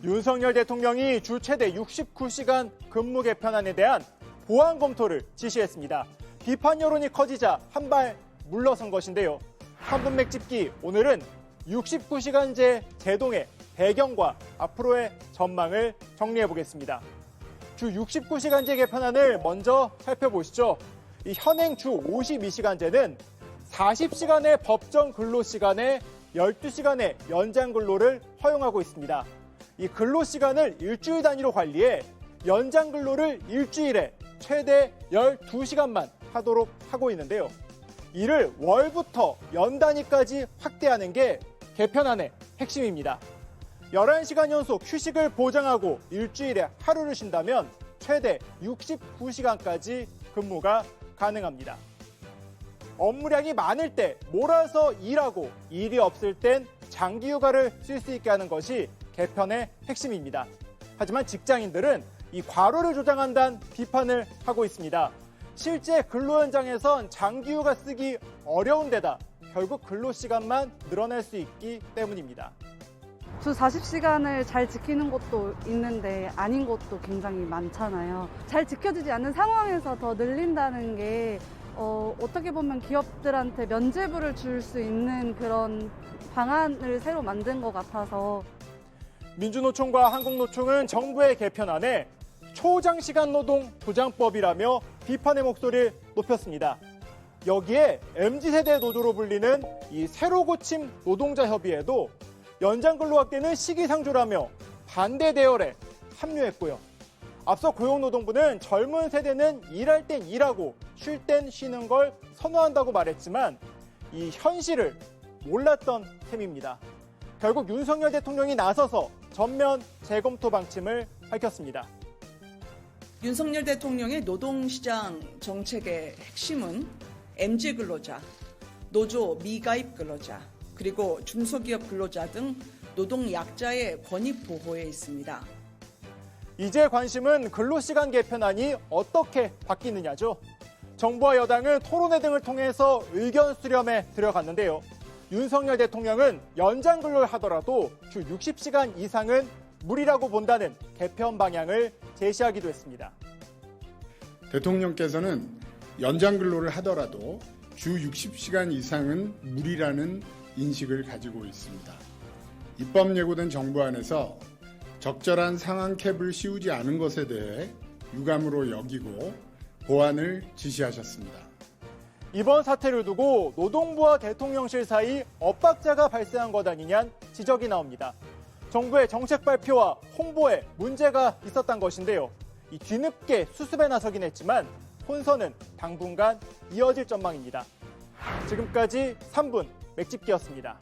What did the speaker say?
윤석열 대통령이 주 최대 69시간 근무 개편안에 대한 보완 검토를 지시했습니다. 비판 여론이 커지자 한 발 물러선 것인데요. 3분 맥집기 오늘은 69시간제 제동의 배경과 앞으로의 전망을 정리해 보겠습니다. 주 69시간제 개편안을 먼저 살펴보시죠. 이 현행 주 52시간제는 40시간의 법정 근로시간에 12시간의 연장 근로를 허용하고 있습니다. 이 근로시간을 일주일 단위로 관리해 연장 근로를 일주일에 최대 12시간만 하도록 하고 있는데요. 이를 월부터 연 단위까지 확대하는 게 개편안의 핵심입니다. 11시간 연속 휴식을 보장하고 일주일에 하루를 쉰다면 최대 69시간까지 근무가 가능합니다. 업무량이 많을 때 몰아서 일하고 일이 없을 땐 장기 휴가를 쓸 수 있게 하는 것이 개편의 핵심입니다. 하지만 직장인들은 이 과로를 조장한다는 비판을 하고 있습니다. 실제 근로 현장에선 장기 휴가 쓰기 어려운 데다 결국 근로 시간만 늘어날 수 있기 때문입니다. 주 40시간을 잘 지키는 곳도 있는데 아닌 곳도 굉장히 많잖아요. 잘 지켜지지 않는 상황에서 더 늘린다는 게 어떻게 보면 기업들한테 면죄부를 줄 수 있는 그런 방안을 새로 만든 것 같아서. 민주노총과 한국노총은 정부의 개편안에 초장시간 노동 보장법이라며 비판의 목소리를 높였습니다. 여기에 MZ세대 노조로 불리는 이 새로 고침 노동자 협의회도 연장 근로 확대는 시기상조라며 반대 대열에 합류했고요. 앞서 고용노동부는 젊은 세대는 일할 땐 일하고 쉴 땐 쉬는 걸 선호한다고 말했지만 이 현실을 몰랐던 셈입니다. 결국 윤석열 대통령이 나서서 전면 재검토 방침을 밝혔습니다. 윤석열 대통령의 노동시장 정책의 핵심은 MZ 근로자, 노조 미가입 근로자, 그리고 중소기업 근로자 등 노동 약자의 권익 보호에 있습니다. 이제 관심은 근로시간 개편안이 어떻게 바뀌느냐죠. 정부와 여당은 토론회 등을 통해서 의견 수렴에 들어갔는데요. 윤석열 대통령은 연장 근로를 하더라도 주 60시간 이상은 무리라고 본다는 개편 방향을 제시하기도 했습니다. 대통령께서는 연장 근로를 하더라도 주 60시간 이상은 무리라는 인식을 가지고 있습니다. 입법 예고된 정부안에서 적절한 상한 캡을 씌우지 않은 것에 대해 유감으로 여기고 보완을 지시하셨습니다. 이번 사태를 두고 노동부와 대통령실 사이 엇박자가 발생한 것 아니냐는 지적이 나옵니다. 정부의 정책 발표와 홍보에 문제가 있었던 것인데요. 이 뒤늦게 수습에 나서긴 했지만 혼선은 당분간 이어질 전망입니다. 지금까지 3분 맥집기였습니다.